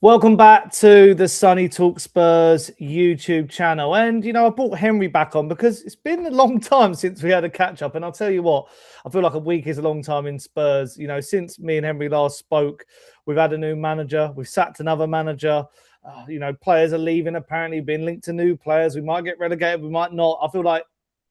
Welcome back to the Sonny talkSPORT YouTube channel. And, I brought Henry back on because it's been a long time since we had a catch up. And I'll tell you what, I feel like a week is a long time in Spurs. Since me and Henry last spoke, we've had a new manager. We've sacked another manager. Players are leaving, apparently being linked to new players. We might get relegated, we might not. I feel like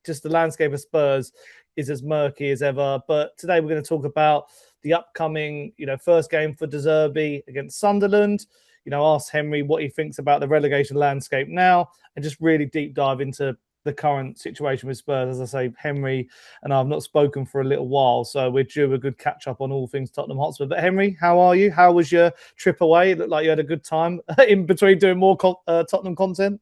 just the landscape of Spurs is as murky as ever. But today we're going to talk about the upcoming, first game for De Zerbi against Sunderland. Ask Henry what he thinks about the relegation landscape now and just really deep dive into the current situation with Spurs. As I say, Henry and I have not spoken for a little while, so we're due a good catch up on all things Tottenham Hotspur. But Henry, how are you? How was your trip away? It looked like you had a good time in between doing more Tottenham content.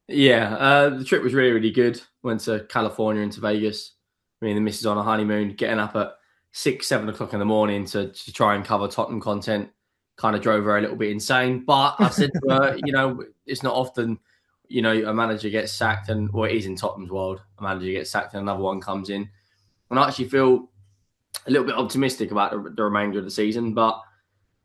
Yeah, the trip was really, really good. Went to California and to Vegas. Me and the missus on a honeymoon, getting up at 6-7 o'clock in the morning to try and cover Tottenham content. Kind of drove her a little bit insane. But I said to her, it's not often, a manager gets sacked it is in Tottenham's world. A manager gets sacked and another one comes in. And I actually feel a little bit optimistic about the remainder of the season. But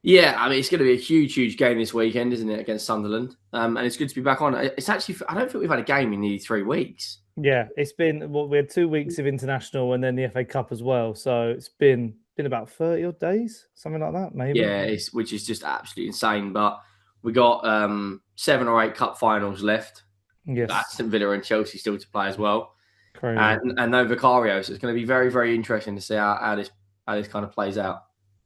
yeah, I mean, it's going to be a huge, huge game this weekend, isn't it, against Sunderland? And it's good to be back on. It's actually, I don't think we've had a game in nearly 3 weeks. Yeah, it's been, we had 2 weeks of international and then the FA Cup as well. So it's been about 30 odd days, something like that, maybe. Yeah, which is just absolutely insane. But we got 7 or 8 cup finals left. Yes. Aston Villa and Chelsea still to play as well. Crazy. And no Vicario. So it's going to be very, very interesting to see how this kind of plays out.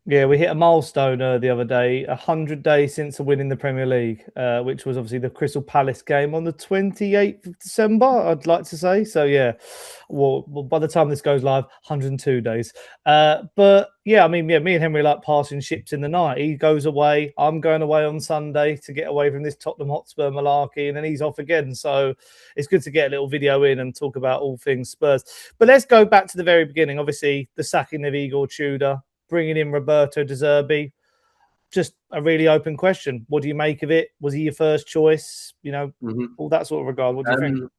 Yeah, we hit a milestone the other day, 100 days since winning the Premier League, which was obviously the Crystal Palace game on the 28th of December, I'd like to say. So, yeah, well by the time this goes live, 102 days. But, yeah, I mean, me and Henry like passing ships in the night. He goes away. I'm going away on Sunday to get away from this Tottenham Hotspur malarkey, and then he's off again. So it's good to get a little video in and talk about all things Spurs. But let's go back to the very beginning. Obviously, the sacking of Igor Tudor, bringing in Roberto De Zerbi. Just a really open question. What do you make of it? Was he your first choice? All that sort of regard. What do you think?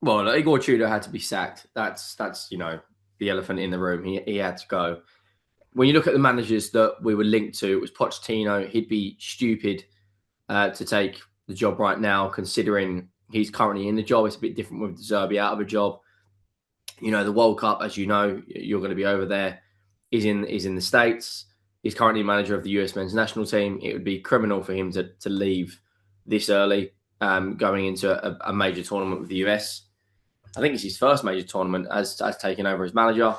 Well, Igor Tudor had to be sacked. That's the elephant in the room. He had to go. When you look at the managers that we were linked to, it was Pochettino. He'd be stupid to take the job right now, considering he's currently in the job. It's a bit different with De Zerbi out of a job. The World Cup, as you know, you're going to be over there. Is in the States. He's currently manager of the US men's national team. It would be criminal for him to leave this early, going into a major tournament with the US. I think it's his first major tournament as taking over as manager.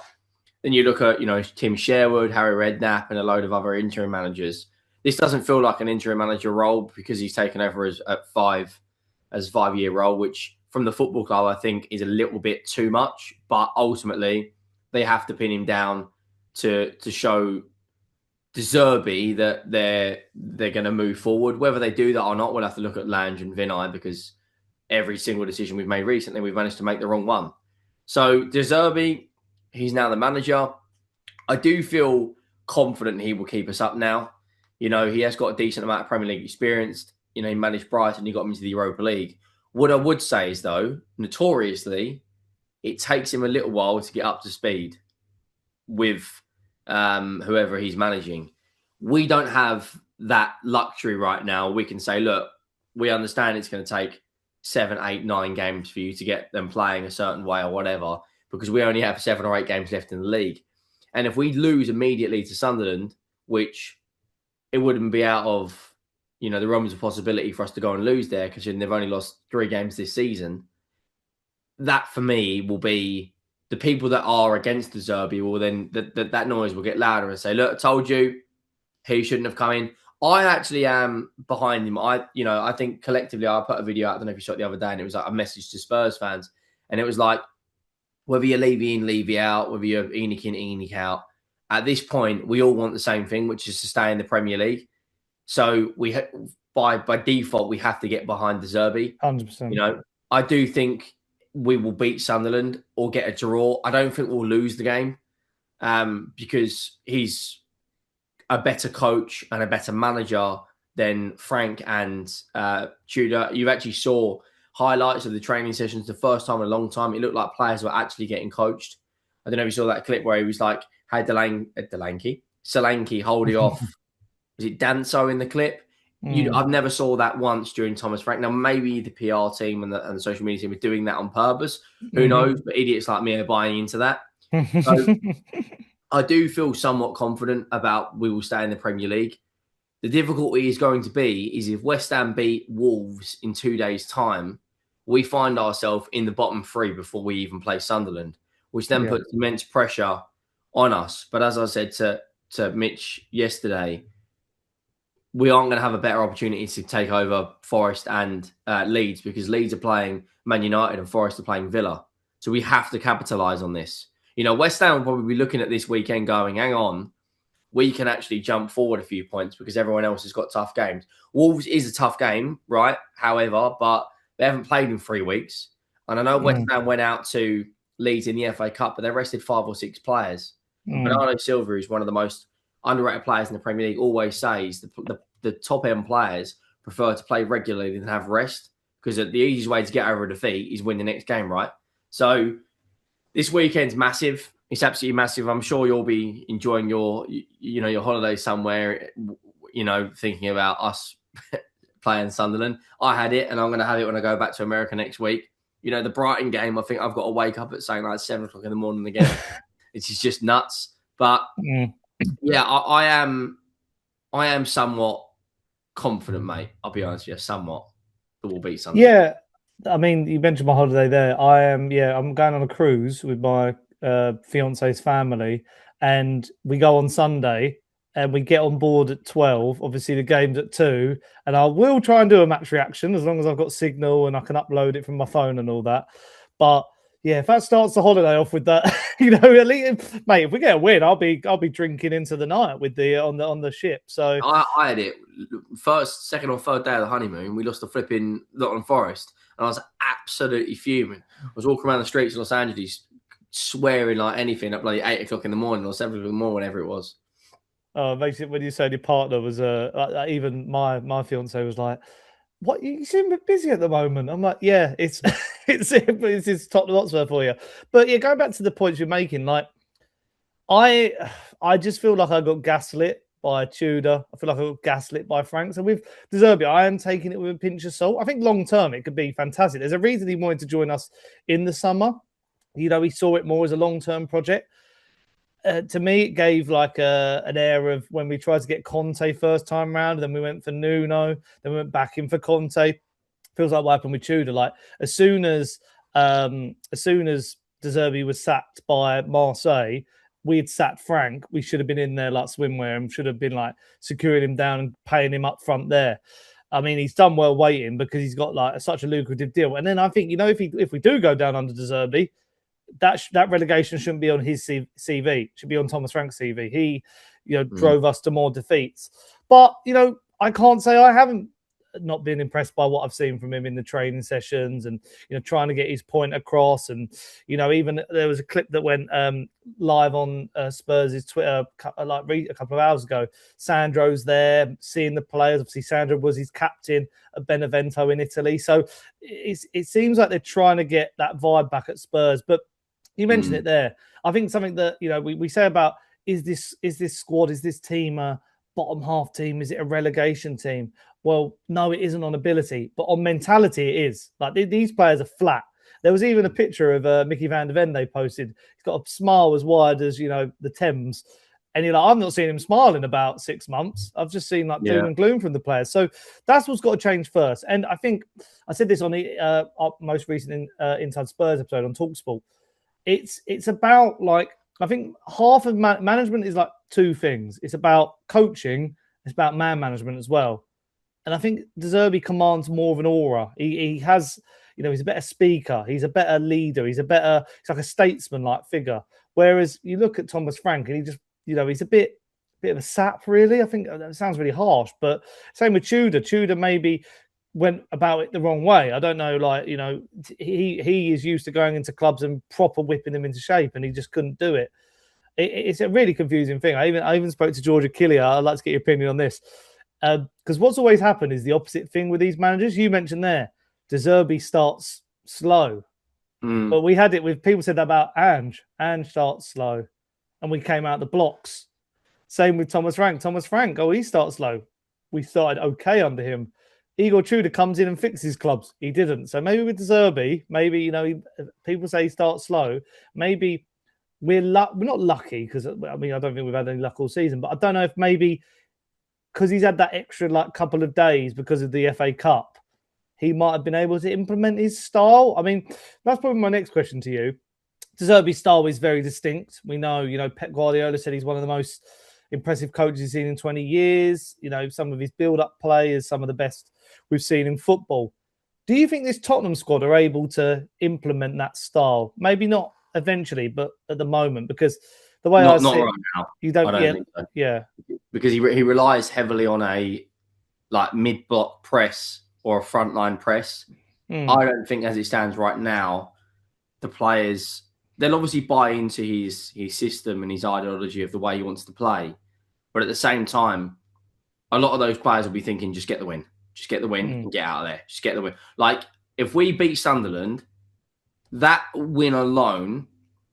Then you look at, Tim Sherwood, Harry Redknapp, and a load of other interim managers. This doesn't feel like an interim manager role because he's taken over as a 5-year role, which from the football club, I think is a little bit too much. But ultimately, they have to pin him down to show De Zerbi that they're going to move forward. Whether they do that or not, we'll have to look at Lange and Vinay, because every single decision we've made recently, we've managed to make the wrong one. So De Zerbi, he's now the manager. I do feel confident he will keep us up now. He has got a decent amount of Premier League experience. He managed Brighton, he got him into the Europa League. What I would say is, though, notoriously, it takes him a little while to get up to speed with whoever he's managing. We don't have that luxury right now. We can say, look, we understand it's going to take 7, 8, 9 games for you to get them playing a certain way or whatever, because we only have 7 or 8 games left in the league. And if we lose immediately to Sunderland, which it wouldn't be out of the realms of possibility for us to go and lose there, because they've only lost 3 games this season, that for me will be the people that are against De Zerbi will then, that noise will get louder and say, look, I told you, he shouldn't have come in. I actually am behind him. I think collectively, I put a video out, I don't know if you saw it the other day, and it was like a message to Spurs fans. And it was like, whether you leave in, leave you out, whether you're Enoch in, Enoch out, at this point, we all want the same thing, which is to stay in the Premier League. So by default, we have to get behind De Zerbi. 100%. I do think we will beat Sunderland or get a draw. I don't think we'll lose the game because he's a better coach and a better manager than Frank and Tudor. You actually saw highlights of the training sessions the first time in a long time. It looked like players were actually getting coached. I don't know if you saw that clip where he was like, had Solanke holding off. Was it Danso in the clip? I've never saw that once during Thomas Frank. Now, maybe the PR team and the social media team are doing that on purpose. Who knows? But idiots like me are buying into that. So I do feel somewhat confident about we will stay in the Premier League. The difficulty is going to be is if West Ham beat Wolves in 2 days' time, we find ourselves in the bottom three before we even play Sunderland, which then puts immense pressure on us. But as I said to Mitch yesterday, we aren't going to have a better opportunity to take over Forest and Leeds, because Leeds are playing Man United and Forest are playing Villa. So we have to capitalise on this. West Ham will probably be looking at this weekend going, hang on, we can actually jump forward a few points because everyone else has got tough games. Wolves is a tough game, right? However, but they haven't played in 3 weeks. And I know West Ham went out to Leeds in the FA Cup, but they rested 5 or 6 players. Bernardo Silva, who's one of the most underrated players in the Premier League, always says the top-end players prefer to play regularly than have rest, because the easiest way to get over a defeat is win the next game, right? So this weekend's massive. It's absolutely massive. I'm sure you'll be enjoying your holiday somewhere, thinking about us playing Sunderland. I had it, and I'm going to have it when I go back to America next week. The Brighton game, I think I've got to wake up at something like 7 o'clock in the morning again. It's just nuts. But yeah, I am somewhat confident, mate. I'll be honest with you, somewhat that we'll beat Sunderland. Yeah, I mean, you mentioned my holiday there. I'm going on a cruise with my fiance's family, and we go on Sunday and we get on board at 12. Obviously the game's at 2, and I will try and do a match reaction as long as I've got signal and I can upload it from my phone and all that. But yeah, if that starts the holiday off with that, at least, mate, if we get a win, I'll be drinking into the night with the on the ship. So I had it first, second or third day of the honeymoon. We lost the flipping Nottingham Forest, and I was absolutely fuming. I was walking around the streets of Los Angeles swearing like anything at bloody 8 o'clock in the morning or 7 o'clock in the morning, whenever it was. Oh, basically, when you said your partner was even my fiance was like, "What, you seem a bit busy at the moment?" I'm like, "Yeah, it's it's Tottenham Hotspur for you." But yeah, going back to the points you're making, like I just feel like I got gaslit by Tudor. I feel like I got gaslit by Frank. So with De Zerbi, I am taking it with a pinch of salt. I think long term it could be fantastic. There's a reason he wanted to join us in the summer. He saw it more as a long-term project. To me, it gave like an air of when we tried to get Conte first time round, then we went for Nuno, then we went back in for Conte. Feels like what happened with Tudor. Like as soon as De Zerbi was sacked by Marseille, we had sacked Frank. We should have been in there like swimwear and should have been like securing him down and paying him up front there. I mean, he's done well waiting because he's got like such a lucrative deal. And then I think, if we do go down under De Zerbi, that relegation shouldn't be on his CV. It should be on Thomas Frank's CV. He, drove us to more defeats. But, I can't say I haven't not been impressed by what I've seen from him in the training sessions and, trying to get his point across. And, even there was a clip that went live on Spurs' Twitter a couple of hours ago. Sandro's there, seeing the players. Obviously, Sandro was his captain at Benevento in Italy. So it seems like they're trying to get that vibe back at Spurs. But you mentioned it there. I think something that, we say about, is this squad, is this team a bottom half team? Is it a relegation team? Well, no, it isn't on ability, but on mentality it is. Like these players are flat. There was even a picture of Mickey van der Ven they posted. He's got a smile as wide as, the Thames. And you're like, I've not seen him smile in about 6 months. I've just seen like doom and gloom from the players. So that's what's got to change first. And I think I said this on the most recent Inside Spurs episode on talkSPORT. It's about like, I think half of management is like 2 things. It's about coaching. It's about man management as well. And I think De Zerbi commands more of an aura. He has, he's a better speaker. He's a better leader. He's like a statesman-like figure. Whereas you look at Thomas Frank and he just, he's a bit of a sap, really. I think that sounds really harsh, but same with Tudor. Tudor maybe went about it the wrong way. I don't know, like, he is used to going into clubs and proper whipping them into shape, and he just couldn't do it. It's a really confusing thing. I even spoke to George Achillia. I'd like to get your opinion on this. Because what's always happened is the opposite thing with these managers. You mentioned there, De Zerbi starts slow. But we had it with, people said that about Ange. Ange starts slow. And we came out the blocks. Same with Thomas Frank. He starts slow. we started okay under him. Igor Tudor comes in and fixes clubs. He didn't. So maybe with De Zerbi, maybe, people say he starts slow. Maybe we're not lucky because, I don't think we've had any luck all season, but I don't know if maybe because he's had that extra couple of days because of the FA Cup, he might have been able to implement his style. I mean, that's probably my next question to you. De Zerbi's style is very distinct. We know, Pep Guardiola said he's one of the most impressive coaches he's seen in 20 years. Some of his build-up play is some of the best we've seen in football. Do you think this Tottenham squad are able to implement that style? Maybe not eventually, but at the moment, because the way not see right now. You don't think so. Yeah. Because he relies heavily on a mid-block press or a frontline press. I don't think as it stands right now, the players, they'll obviously buy into his system and his ideology of the way he wants to play. But at the same time, a lot of those players will be thinking, just get the win. Just get the win and get out of there. Just get the win. If we beat Sunderland, that win alone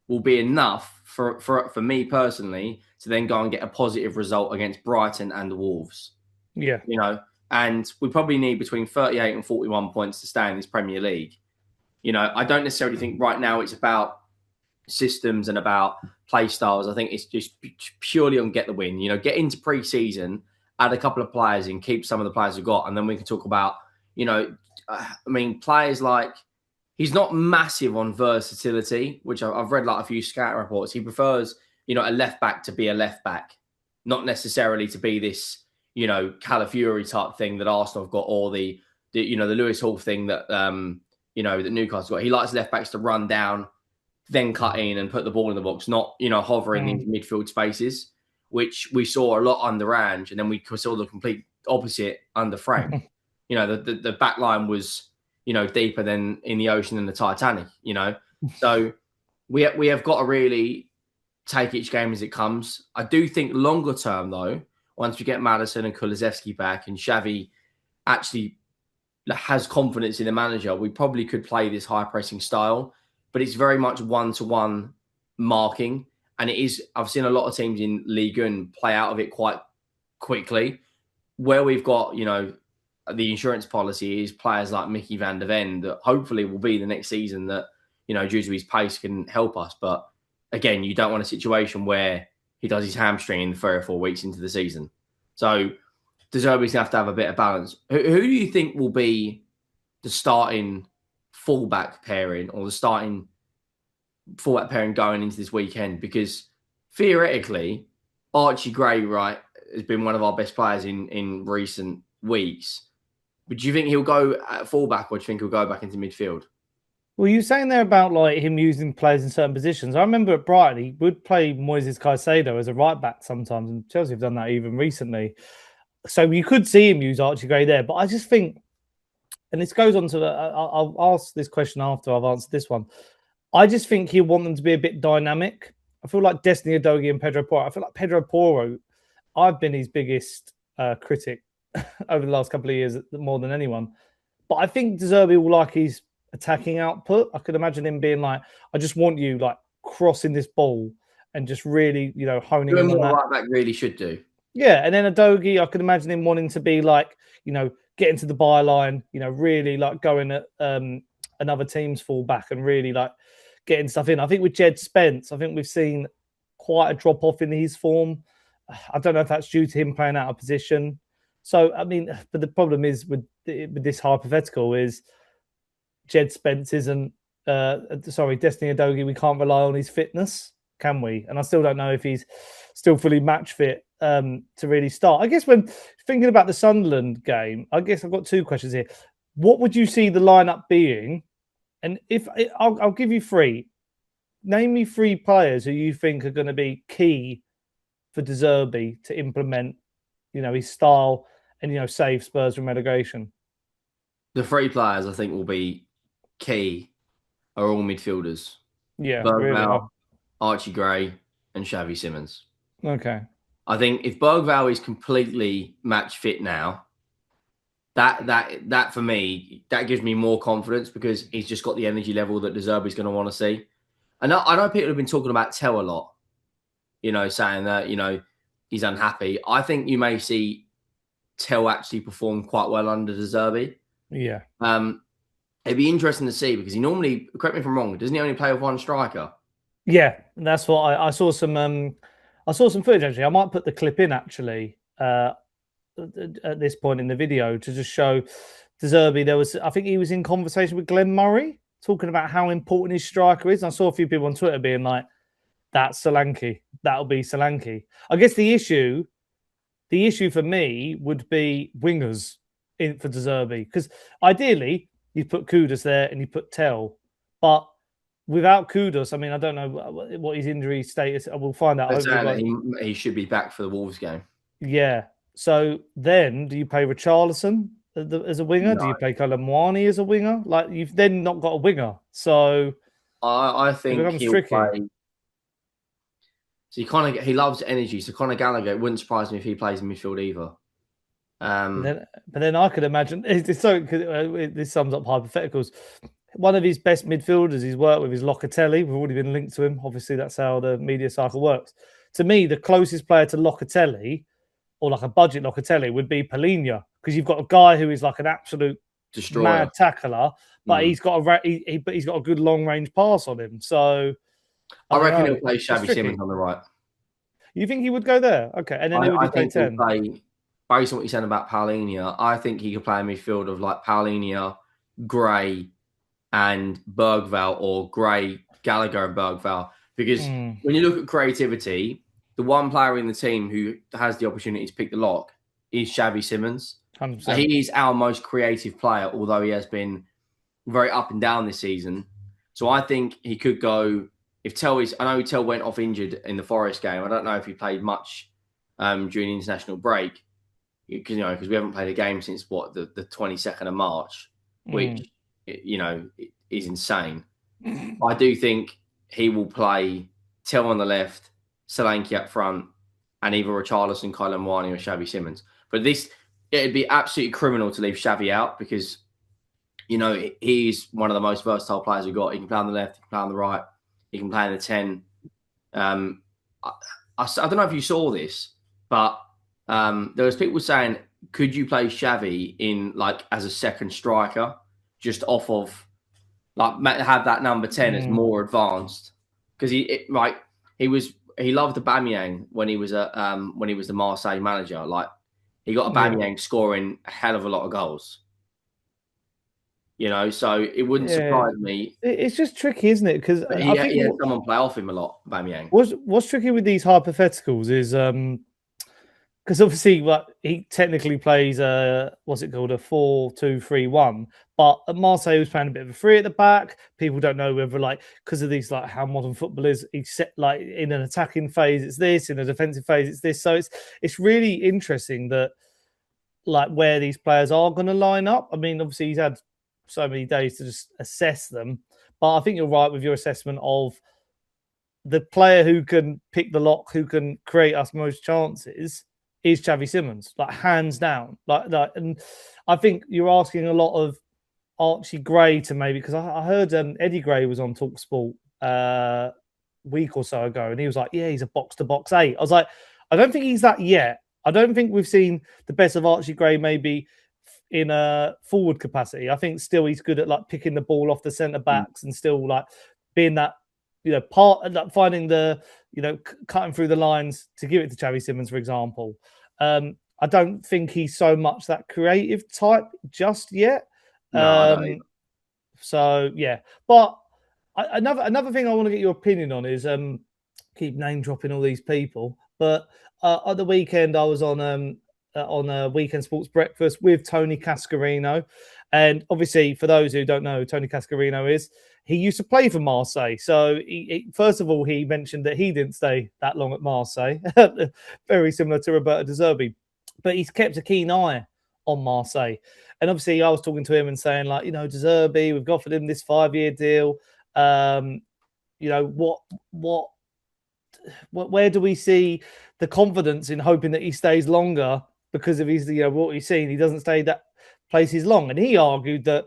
will be enough for me personally to then go and get a positive result against Brighton and the Wolves. Yeah. And we probably need between 38 and 41 points to stay in this Premier League. I don't necessarily think right now it's about systems and about play styles. I think it's just purely on get the win. Get into pre-season, add a couple of players and keep some of the players we've got. And then we can talk about, players like, he's not massive on versatility, which I've read a few scout reports. He prefers, a left back to be a left back, not necessarily to be this, Calafiori type thing that Arsenal have got, or the Lewis Hall thing that, that Newcastle got. He likes left backs to run down, then cut in and put the ball in the box, not, hovering into midfield spaces, which we saw a lot under Ange. And then we saw the complete opposite under Frank. The back line was, deeper than in the ocean in the Titanic, So we have got to really take each game as it comes. I do think longer term, though, once we get Maddison and Kulusevski back and Xavi actually has confidence in the manager, we probably could play this high-pressing style. But it's very much one-to-one marking. And it is, I've seen a lot of teams in Ligue 1 play out of it quite quickly. Where we've got, the insurance policy is players like Mickey van der Ven that hopefully will be the next season that, due to his pace can help us. But again, you don't want a situation where he does his hamstring in 3 or 4 weeks into the season. So De Zerbi's going to have a bit of balance. Who do you think will be the starting fullback pairing or the starting fullback pairing going into this weekend? Because theoretically, Archie Gray, right, has been one of our best players in recent weeks. But do you think he'll go at fullback, or do you think he'll go back into midfield? Well, you were saying there about him using players in certain positions. I remember at Brighton, he would play Moises Caicedo as a right back sometimes, and Chelsea have done that even recently. So you could see him use Archie Gray there. But I just think, and this goes on to I'll ask this question after I've answered this one. I just think he'll want them to be a bit dynamic. I feel like Destiny Udogie and Pedro Porro. I feel like Pedro Porro, I've been his biggest critic over the last couple of years, more than anyone. But I think De Zerbi will like his attacking output. I could imagine him being like, I just want you crossing this ball and just really, honing in on that. Like that really should do. Yeah, and then Udogie, I could imagine him wanting to be getting to the byline, really going at another team's fullback and really getting stuff in. I think with Jed Spence, I think we've seen quite a drop off in his form. I don't know if that's due to him playing out of position. So, but the problem is with this hypothetical is Jed Spence isn't, Destiny Udogie, we can't rely on his fitness, can we? And I still don't know if he's still fully match fit to really start. I guess when thinking about the Sunderland game, I guess I've got 2 questions here. What would you see the lineup being? And if I'll give you 3. Name me 3 players who you think are going to be key for De Zerbi to implement, his style and, save Spurs from relegation. The 3 players I think will be key are all midfielders. Yeah, Bergvall, really. Archie Gray, and Xavi Simons. Okay. I think if Bergvall is completely match fit now, that for me, that gives me more confidence because he's just got the energy level that De Zerbi's going to want to see. And I know people have been talking about Tell a lot, saying that, he's unhappy. I think you may see Tel actually performed quite well under De Zerbi. Yeah. It'd be interesting to see because he normally, correct me if I'm wrong, doesn't he only play with one striker? Yeah, that's what I saw some. I saw some footage actually. I might put the clip in actually at this point in the video to just show De Zerbi. There was, I think he was in conversation with Glenn Murray talking about how important his striker is. And I saw a few people on Twitter being like, "That's Solanke. That'll be Solanke." I guess the issue for me would be wingers in for De Zerbi because ideally you put Kudus there and you put Tel, but without Kudus, I mean, I don't know what his injury status. I will find out. He should be back for the Wolves game. Yeah. So then, do you play Richarlison as a winger? No. Do you play Kalamwani as a winger? Like you've then not got a winger. So I think it becomes tricky. So he loves energy. So Conor Gallagher, it wouldn't surprise me if he plays in midfield either. But then I could imagine this sums up hypotheticals. One of his best midfielders he's worked with is Locatelli. We've already been linked to him. Obviously, that's how the media cycle works. To me, the closest player to Locatelli, or like a budget Locatelli, would be Palhinha, because you've got a guy who is like an absolute destroyer, mad tackler, but he's got a good long range pass on him. So I reckon he'll play Xavi Simons on the right. You think he would go there? Okay, and then he play 10. Based on what you said about Palhinha, I think he could play a midfield of like Palhinha, Gray, and Bergvall, or Gray, Gallagher, and Bergvall. Because when you look at creativity, the one player in the team who has the opportunity to pick the lock is Xavi Simons. 100%. He is our most creative player, although he has been very up and down this season. So I think he could go. If Tel is, I know Tel went off injured in the Forest game. I don't know if he played much during the international break, because we haven't played a game since the 22nd of March, which is insane. I do think he will play Tel on the left, Solanke up front, and either Richarlison, Kyle Mwani, or Xavi Simons. But it'd be absolutely criminal to leave Xavi out, because he's one of the most versatile players we've got. He can play on the left, he can play on the right, he can play in the 10. I don't know if you saw this, but there was people saying, could you play Xavi in as a second striker, just off of have that number 10 as more advanced, because he loved Aubameyang when he was the Marseille manager. He got Aubameyang scoring a hell of a lot of goals. So it wouldn't surprise me. It's just tricky, isn't it? Because he had someone play off him a lot, Aubameyang. What's tricky with these hypotheticals is because obviously he technically plays what's it called, a 4-2-3-1, but at Marseille he was playing a bit of a 3 at the back. People don't know whether because of these how modern football is, he's set in an attacking phase it's this, in a defensive phase it's this. So it's really interesting that where these players are going to line up. I mean, obviously he's had so many days to just assess them, but I think you're right with your assessment of the player who can pick the lock, who can create us most chances, is Xavi Simons, hands down. And I think you're asking a lot of Archie Gray to maybe, because I heard Eddie Gray was on talkSPORT a week or so ago, and he was like, yeah, he's a box-to-box 8. I was like, I don't think he's that yet. I don't think we've seen the best of Archie Gray maybe in a forward capacity. I think still he's good at picking the ball off the centre backs and still being that part, finding the cutting through the lines to give it to Xavi Simons, for example. I don't think he's so much that creative type just yet. No. So yeah, but another thing I want to get your opinion on is keep name dropping all these people, but at the weekend I was on a Weekend Sports Breakfast with Tony Cascarino. And obviously, for those who don't know who Tony Cascarino is, he used to play for Marseille. So first of all, he mentioned that he didn't stay that long at Marseille, very similar to Roberto De Zerbi. But he's kept a keen eye on Marseille. And obviously, I was talking to him and saying, De Zerbi, we've offered him this 5-year deal. Where do we see the confidence in hoping that he stays longer because of his, what he's seen? He doesn't stay that places long. And he argued that,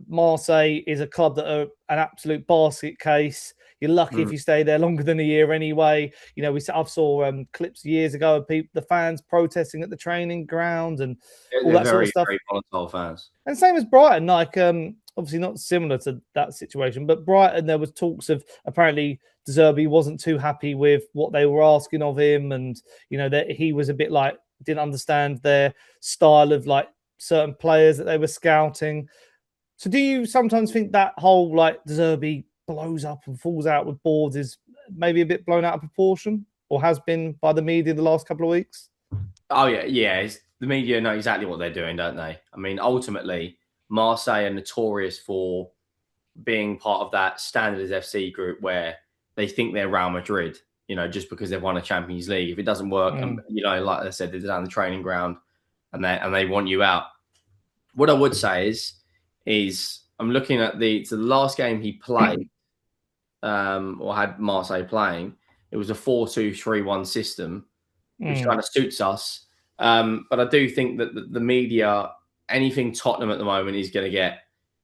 Marseille is a club that are an absolute basket case. You're lucky if you stay there longer than a year anyway. You know, I've saw clips years ago of the fans protesting at the training ground and all that sort of stuff. Very volatile fans. And same as Brighton, like obviously not similar to that situation, but Brighton, there was talks of apparently De Zerbi wasn't too happy with what they were asking of him, and you know that he was a bit like didn't understand their style of like certain players that they were scouting. So do you sometimes think that whole like De Zerbi blows up and falls out with boards is maybe a bit blown out of proportion, or has been by the media the last couple of weeks? Oh yeah. The media know exactly what they're doing, don't they? I mean, ultimately, Marseille are notorious for being part of that Standards FC group where they think they're Real Madrid, you know, just because they've won a Champions League. If it doesn't work, and, you know, like I said, they're down the training ground and they want you out. What I would say is I'm looking at the last game he played, or had Marseille playing. It was a 4-2-3-1 system, which kind of suits us. But I do think that the media, anything Tottenham at the moment is going to get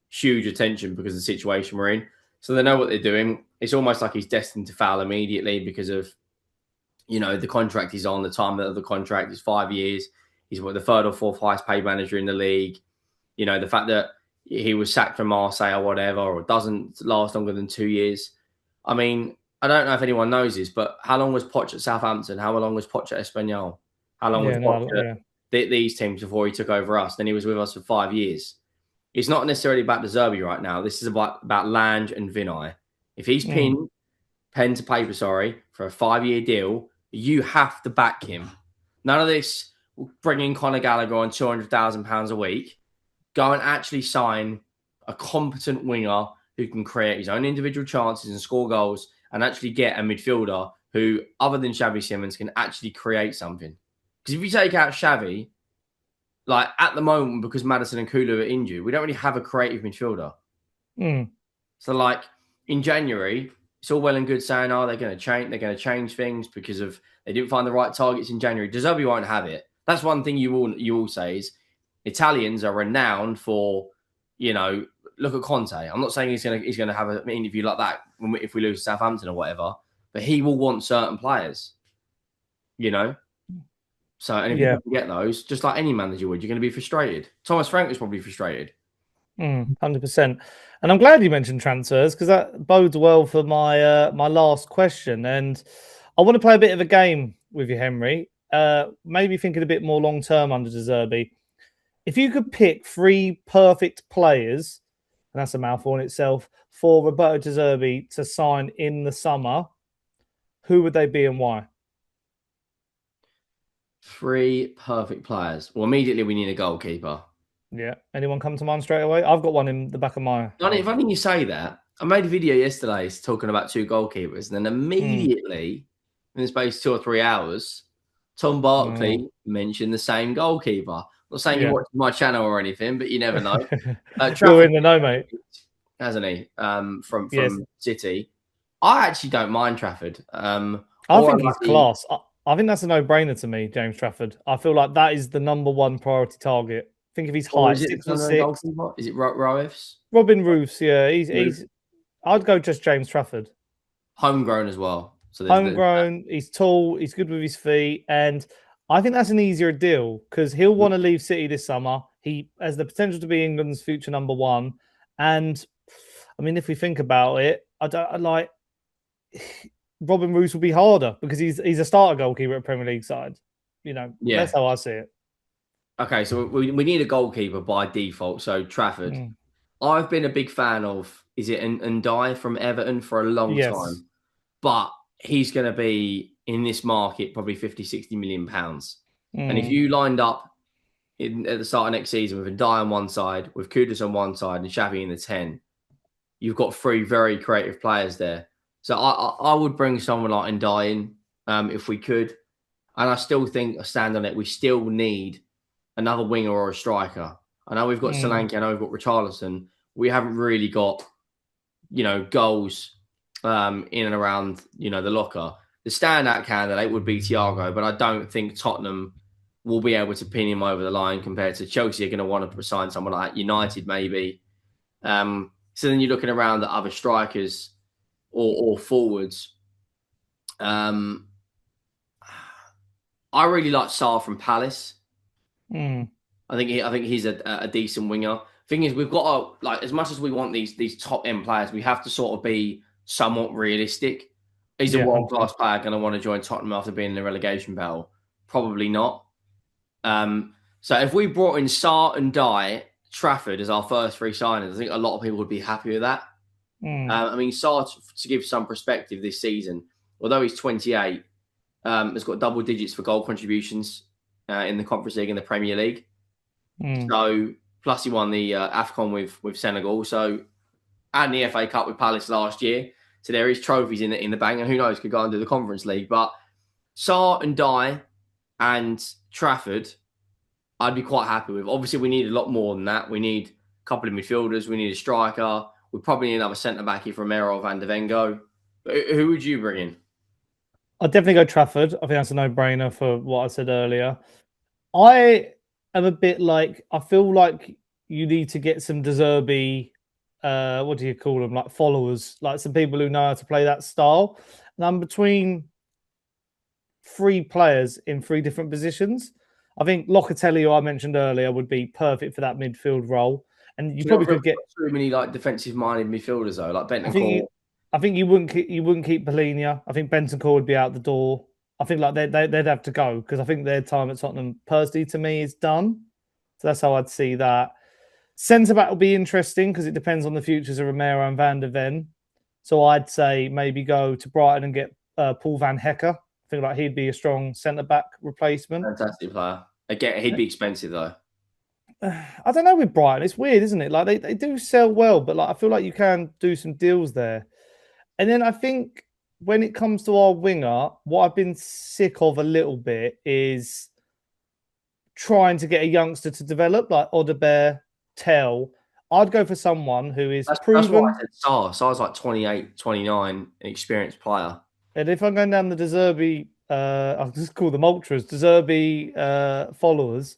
huge attention because of the situation we're in. So they know what they're doing. It's almost like he's destined to foul immediately because of, you know, the contract he's on, the time of the contract is 5 years. He's the third or fourth highest paid manager in the league. You know, the fact that he was sacked from Marseille or whatever, or doesn't last longer than 2 years. I mean, I don't know if anyone knows this, but how long was Poch at Southampton? How long was Poch at Espanyol? How long was Poch at these teams before he took over us? Then he was with us for 5 years. It's not necessarily about De Zerbi right now. This is about Lange and Vinay. If he's pen to paper, for a 5-year deal, you have to back him. None of this bringing Conor Gallagher on £200,000 a week. Go and actually sign a competent winger who can create his own individual chances and score goals, and actually get a midfielder who, other than Xavi Simons, can actually create something. Because if you take out Xavi, like at the moment, because Maddison and Kulu are injured, we don't really have a creative midfielder. So like in January, it's all well and good saying, oh, they're going to change things because of they didn't find the right targets in January. De Zerbi won't have it. That's one thing you all say is Italians are renowned for, you know, look at Conte. I'm not saying he's going to have an interview like that if we lose to Southampton or whatever, but he will want certain players, you know. So, and if you don't get those, just like any manager would, you're going to be frustrated. Thomas Frank was probably frustrated. 100%. And I'm glad you mentioned transfers because that bodes well for my my last question. And I want to play a bit of a game with you, Henry. Maybe thinking a bit more long term under De Zerbi. If you could pick 3 perfect players, and that's a mouthful in itself, for Roberto De Zerbi to sign in the summer, who would they be and why? 3 perfect players. Well, immediately we need a goalkeeper. Yeah. Anyone come to mind straight away? I've got one in the back of my... Funny you say that. I made a video yesterday talking about 2 goalkeepers, and then immediately, in the space of 2 or 3 hours, Tom Barkley mentioned the same goalkeeper. I'm not saying you watch my channel or anything, but you never know. You're in the know, mate. Hasn't he? From City. I actually don't mind Trafford. I think he's class. I think that's a no-brainer to me, James Trafford. I feel like that is the number 1 priority target. Think of his height, 6'6". Is it Roefs? Robin Roofs, yeah. He's. I'd go just James Trafford. Homegrown as well. So homegrown. He's tall. He's good with his feet, and I think that's an easier deal because he'll want to leave City this summer. He has the potential to be England's future number 1, and I mean, if we think about it, I like Robin Roofs will be harder because he's a starter goalkeeper at Premier League side. You know, that's how I see it. Okay, so we need a goalkeeper by default. So Trafford. I've been a big fan of, is it Ndiaye from Everton for a long time? But he's going to be in this market probably 50, 60 million pounds. And if you lined up at the start of next season with Ndiaye on one side, with Kudus on one side and Xavi in the 10, you've got 3 very creative players there. So I would bring someone like Ndiaye in if we could. And I still think, I stand on it, we still need another winger or a striker. I know we've got Solanke, I know we've got Richarlison. We haven't really got, you know, goals in and around, you know, the locker. The standout candidate would be Thiago, but I don't think Tottenham will be able to pin him over the line compared to Chelsea are going to want to sign someone like that. United, maybe. So then you're looking around at other strikers. or forwards. I really like Sarr from Palace. Mm. I think he's a decent winger. Thing is, we've got to, like, as much as we want these top end players, we have to sort of be somewhat realistic. Is a Yeah, world class player going to want to join Tottenham after being in the relegation battle? Probably not. So if we brought in Sarr and Dye Trafford as our first three signings, I think a lot of people would be happy with that. I mean, Sarr, to give some perspective this season, although he's 28, has got double digits for goal contributions in the Conference League and the Premier League. So, plus he won the AFCON with Senegal. So, and the FA Cup with Palace last year. So there is trophies in the bank, and who knows, could go and do the Conference League. But Sarr and Dye and Trafford, I'd be quite happy with. Obviously, we need a lot more than that. We need a couple of midfielders. We need a striker. We probably need another centre-back if Romero or Van de Ven go. But who would you bring in? I'd definitely go Trafford. I think that's a no-brainer for what I said earlier. I am a bit like, I feel like you need to get some De Zerbi, what do you call them, like followers, like some people who know how to play that style. And I'm between three players in three different positions. I think Locatelli, who I mentioned earlier, would be perfect for that midfield role. And you probably could get too many like defensive-minded midfielders though, like Bentancur. I think you wouldn't keep Polina. I think Bentancur would be out the door. I think like they'd have to go because I think their time at Tottenham, personally, to me, is done. So that's how I'd see that. Centre back will be interesting because it depends on the futures of Romero and Van de Ven. So I'd say maybe go to Brighton and get Paul Van Hecker. I think like he'd be a strong centre back replacement. Fantastic player. Again, he'd be expensive though. I don't know with Brighton. It's weird, isn't it? Like they do sell well, but like I feel like you can do some deals there. And then I think when it comes to our winger, what I've been sick of a little bit is trying to get a youngster to develop, like Odebear, Tell. I'd go for someone who is proven. That's why I said Sarr. Sarr's like 28, 29, an experienced player. And if I'm going down the De Zerbi, I'll just call them ultras, De Zerbi followers,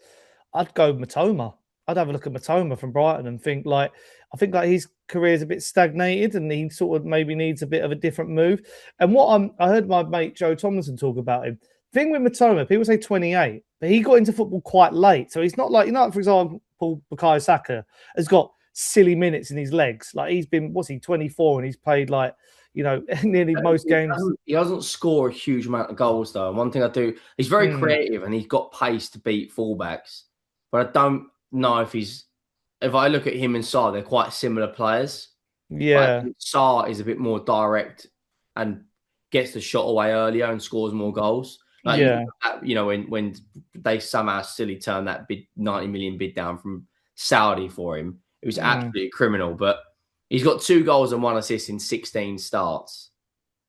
I'd go Matoma. I'd have a look at Matoma from Brighton and think like, I think like his career is a bit stagnated and he sort of maybe needs a bit of a different move. And I heard my mate Joe Tomlinson talk about him. Thing with Matoma, people say 28, but he got into football quite late. So he's not like, for example, Bukayo Saka has got silly minutes in his legs. Like he's been, 24 and he's played like, nearly most games. He doesn't score a huge amount of goals though. And one thing I do, he's very creative and he's got pace to beat fullbacks. But I don't know if I look at him and Sarr, they're quite similar players. Yeah. Sarr is a bit more direct and gets the shot away earlier and scores more goals. Like, when they somehow silly turned that 90 million bid down from Saudi for him, it was absolutely criminal. But he's got 2 goals and 1 assist in 16 starts.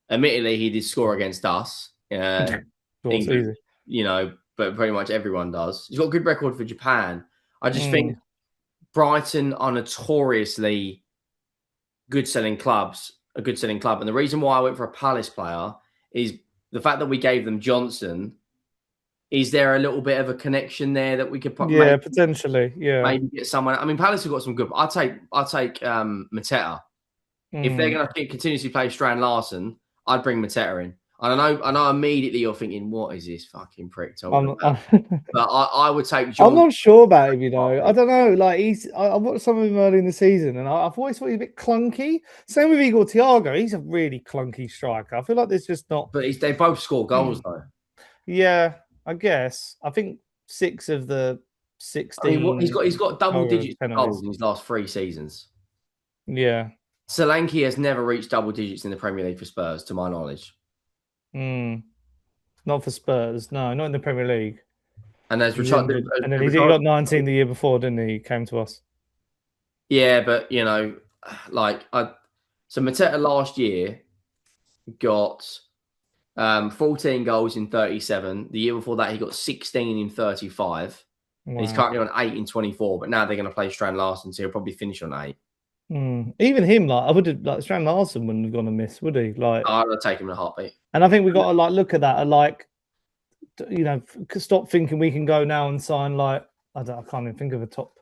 Admittedly, he did score against us. England, but pretty much everyone does. He's got a good record for Japan. I just think Brighton are notoriously a good selling club. And the reason why I went for a Palace player is the fact that we gave them Johnson. Is there a little bit of a connection there that we could potentially maybe get someone? I mean, Palace have got some good. I'll take Mateta. If they're going to continuously play Strand Larsen, I'd bring Mateta in. I know immediately you're thinking, what is this fucking prick talking about? But I would take Johnson. I'm not sure about him, I don't know. Like I watched some of him early in the season and I've always thought he's a bit clunky. Same with Igor Thiago. He's a really clunky striker. I feel like there's just not. But they both score goals though. Yeah, I guess. I think 6 of the 16. I mean, he's got double digits goals in his last 3 seasons. Yeah. Solanke has never reached double digits in the Premier League for Spurs, to my knowledge. Not for Spurs, no, not in the Premier League. And then he got 19 the year before, didn't he? He came to us. Yeah, but so Mateta last year got 14 goals in 37. The year before that, he got 16 in 35. Wow. He's currently on 8 in 24. But now they're going to play Strand Larsen, so he'll probably finish on 8. Even him, I would have Strand Larsen wouldn't have gone to miss, would he? I'd take him in a heartbeat. And I think we've got to look at that and stop thinking we can go now and sign I can't even think of a top,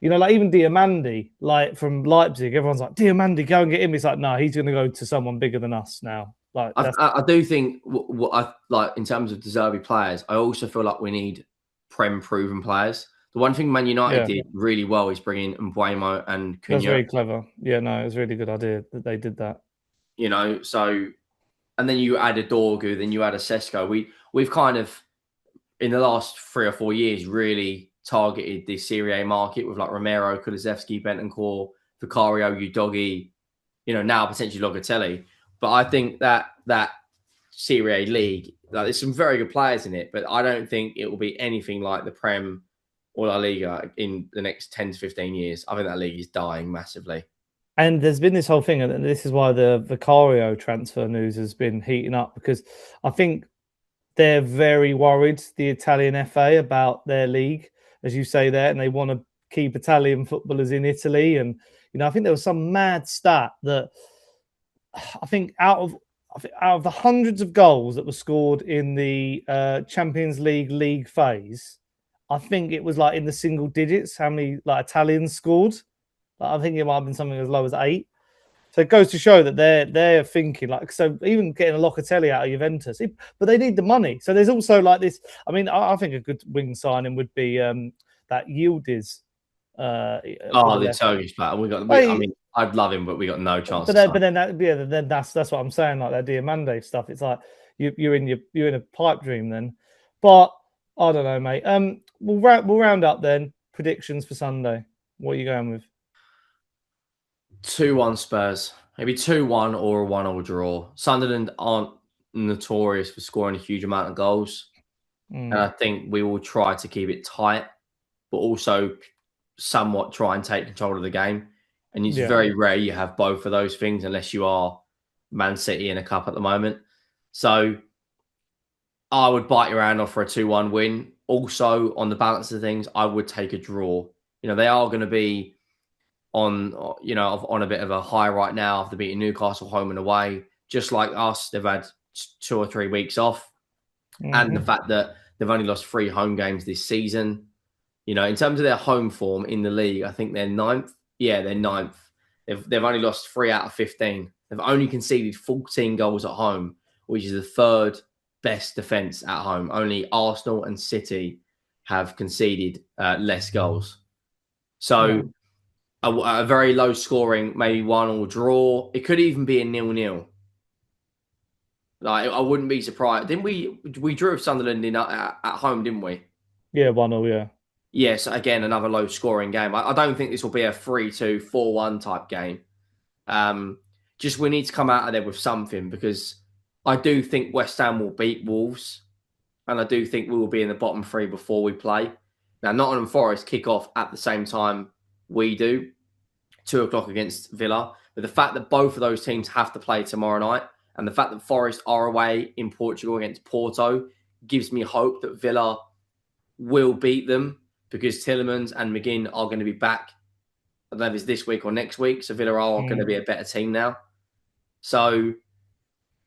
You know, like even Diamandi, like from Leipzig, everyone's like, Diamandi, go and get him. It's like, no, he's going to go to someone bigger than us now. Like, I do think what I like in terms of De Zerbi players, I also feel like we need Prem proven players. The one thing Man United did really well is bring in Mbuemo and Cunha. That's very clever. Yeah, no, it was a really good idea that they did that. You know, so and then you add a Dorgu, then you add a Sesko. We've kind of in the last 3 or 4 years really targeted the Serie A market with like Romero, Kulusevski, Bentancur, Vicario, Udogi, you know, now potentially Locatelli. But I think that Serie A league, like, there's some very good players in it, but I don't think it will be anything like the Prem or La Liga in the next 10 to 15 years. I think that league is dying massively. And there's been this whole thing, and this is why the Vicario transfer news has been heating up, because I think they're very worried, the Italian FA, about their league, as you say there, and they want to keep Italian footballers in Italy. And, you know, I think there was some mad stat that I think out of the hundreds of goals that were scored in the Champions League phase, I think it was like in the single digits how many like Italians scored. I think it might have been something as low as 8. So it goes to show that they're thinking like, so even getting a Locatelli out of Juventus, but they need the money. So there's also like this. I mean, I think a good wing signing would be that Yildiz. The Turkish player. I mean, I'd love him, but we got no chance. But then that's what I'm saying. Like that Diamande stuff. It's like you're in a pipe dream then. But I don't know, mate. We'll round up then. Predictions for Sunday. What are you going with? 2-1 Spurs. Maybe 2-1 or a 1-1 draw. Sunderland aren't notorious for scoring a huge amount of goals. And I think we will try to keep it tight, but also somewhat try and take control of the game. And it's very rare you have both of those things unless you are Man City in a cup at the moment. So I would bite your hand off for a 2-1 win. Also, on the balance of things, I would take a draw. You know, they are going to be on a bit of a high right now after beating Newcastle home and away. Just like us, they've had 2 or 3 weeks off. And the fact that they've only lost 3 home games this season. You know, in terms of their home form in the league, I think they're 9th. Yeah, they're 9th. They've only lost 3 out of 15. They've only conceded 14 goals at home, which is the 3rd best defence at home. Only Arsenal and City have conceded less goals. So a very low scoring, maybe 1-1 draw. It could even be a 0-0. Like, I wouldn't be surprised. Didn't we drew with Sunderland at home, didn't we? Yeah, 1-0, yeah. Yes, again, another low scoring game. I don't think this will be a 3-2, 4-1 type game. Just we need to come out of there with something, because I do think West Ham will beat Wolves, and I do think we will be in the bottom 3 before we play. Now, Nottingham Forest kick off at the same time we do, 2:00 against Villa. But the fact that both of those teams have to play tomorrow night, and the fact that Forest are away in Portugal against Porto, gives me hope that Villa will beat them, because Tielemans and McGinn are going to be back. I don't know if it's this week or next week. So Villa are going to be a better team now. So,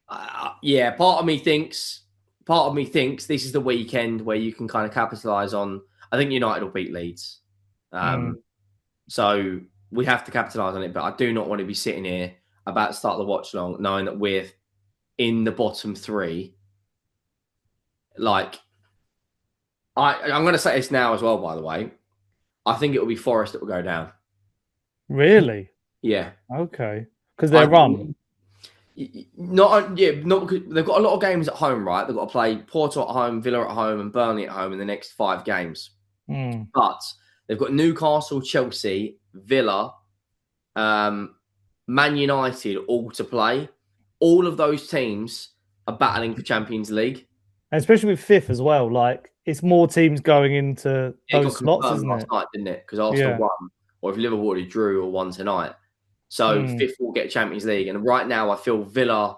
part of me thinks this is the weekend where you can kind of capitalise on. I think United will beat Leeds. So we have to capitalise on it. But I do not want to be sitting here about to start the watch long knowing that we're in the bottom 3. Like, I'm going to say this now as well, by the way. I think it will be Forest that will go down. Really? Yeah. Okay. Because they're run. Not because they've got a lot of games at home, right? They've got to play Porto at home, Villa at home, and Burnley at home in the next 5 games. But they've got Newcastle, Chelsea, Villa, Man United all to play. All of those teams are battling for Champions League. And especially with 5th as well. Like, it's more teams going into those slots, isn't it? Last night, didn't it? Because Arsenal won, or if Liverpool already drew or won tonight. So 5th will get Champions League. And right now, I feel Villa,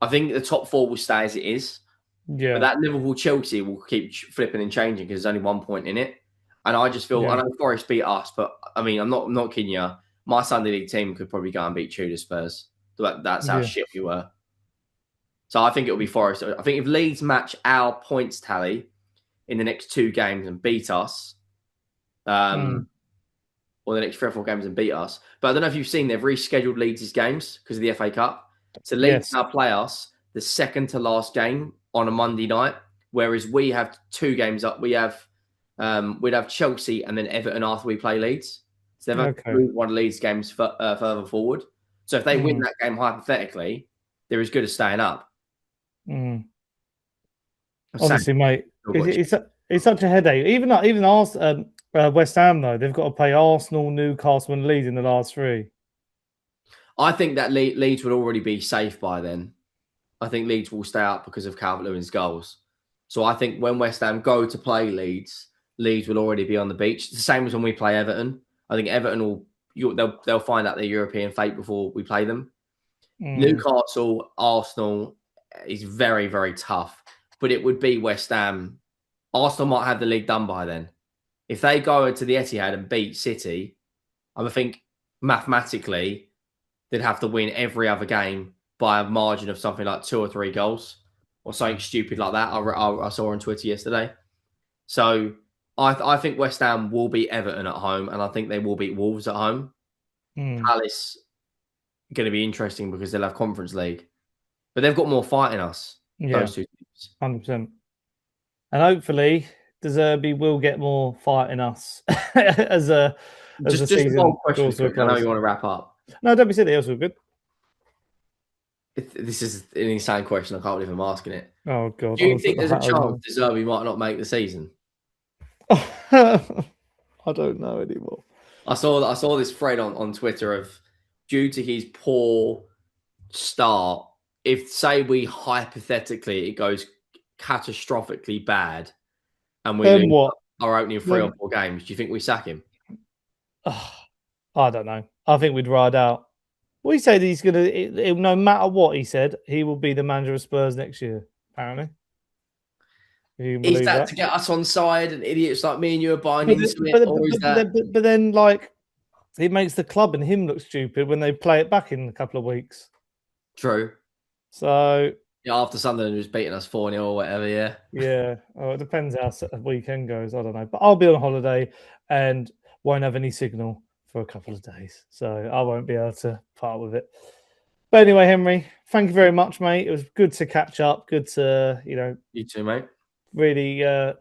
I think the top 4 will stay as it is. Yeah. But that Liverpool-Chelsea will keep flipping and changing because there's only 1 point in it. And I just feel, I know Forest beat us, but I mean, I'm not kidding you. My Sunday League team could probably go and beat Tudor Spurs. That's how shit we were. So I think it'll be Forest. I think if Leeds match our points tally in the next 2 games and beat us, or the next 3 or 4 games and beat us. But I don't know if you've seen, they've rescheduled Leeds' games because of the FA Cup. So Leeds now play us the second to last game on a Monday night, whereas we have 2 games up. We'd have Chelsea and then Everton after we play Leeds. So they've moved one of Leeds' games further forward. So if they win that game, hypothetically, they're as good as staying up. Honestly, mate, it's such a headache. Even West Ham, though, they've got to play Arsenal, Newcastle, and Leeds in the last 3. I think that Leeds would already be safe by then. I think Leeds will stay up because of Calvert-Lewin's goals. So I think when West Ham go to play Leeds will already be on the beach. It's the same as when we play Everton. I think Everton they'll find out their European fate before we play them. Newcastle, Arsenal is very, very tough, but it would be West Ham. Arsenal might have the league done by then. If they go to the Etihad and beat City, I would think mathematically they'd have to win every other game by a margin of something like 2 or 3 goals or something stupid like that. I saw on Twitter yesterday. So I think West Ham will beat Everton at home, and I think they will beat Wolves at home. Palace going to be interesting because they'll have Conference League, but they've got more fight in us. Yeah, those 2 teams, 100%. And hopefully, De Zerbi will get more fight in us as a season. One question. I know you want to wrap up. No, don't be silly. That's all good. This is an insane question. I can't believe I'm asking it. Oh God! Do you think there's a chance De Zerbi might not make the season? I don't know anymore. I saw this thread on Twitter of, due to his poor start, if say we hypothetically it goes catastrophically bad and we lose our opening 3 or 4 games, do you think we sack him? I don't know. I think we'd ride out. Well, he said he's going to, no matter what he said, he will be the manager of Spurs next year, apparently. Is that to get us on side and idiots like me and you are buying into it? But then, like, it makes the club and him look stupid when they play it back in a couple of weeks. True. So... yeah, after Sunderland was beating us 4-0 or whatever, yeah. Yeah. Oh, it depends how the weekend goes. I don't know. But I'll be on holiday and won't have any signal for a couple of days. So I won't be able to part with it. But anyway, Henry, thank you very much, mate. It was good to catch up. Good to, You too, mate. Really to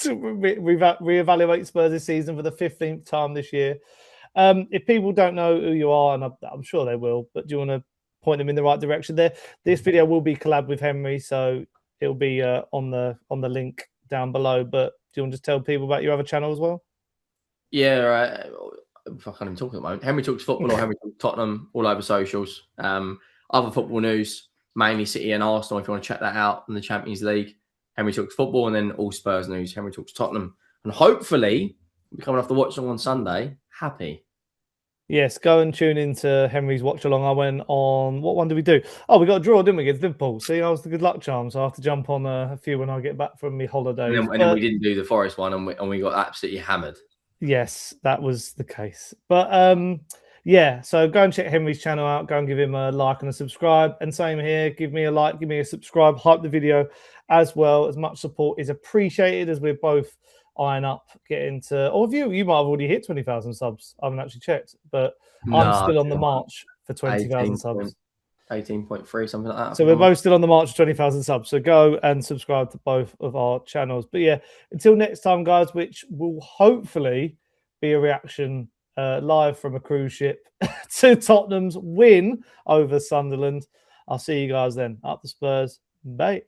reevaluate Spurs this season for the 15th time this year. If people don't know who you are, and I'm sure they will, but do you want to point them in the right direction there? This video will be collab with Henry, so it'll be on the link down below. But do you want to just tell people about your other channel as well? Yeah, right. I can't even talk at the moment. Henry Talks Football or Henry Talks Tottenham, all over socials. Other football news, mainly City and Arsenal, if you want to check that out in the Champions League. Henry Talks Football, and then all Spurs news, Henry Talks Tottenham. And hopefully, we're coming off the watch along on Sunday, happy. Yes, go and tune into Henry's watch along. I went on, what one did we do? Oh, we got a draw, didn't we, against Liverpool? See, I was the good luck charm, so I have to jump on a few when I get back from my holidays. And then we didn't do the Forest one, and we got absolutely hammered. Yes, that was the case. But yeah, so go and check Henry's channel out. Go and give him a like and a subscribe. And same here, give me a like, give me a subscribe, hype the video as well. As much support is appreciated as we're both eyeing up getting to, or you might have already hit 20,000 subs. I haven't actually checked, but I'm still on the march for 20,000 subs. 18.3, something like that. So we're both still on the march to 20,000 subs. So go and subscribe to both of our channels. But yeah, until next time, guys, which will hopefully be a reaction live from a cruise ship to Tottenham's win over Sunderland. I'll see you guys then. Up the Spurs. Bye.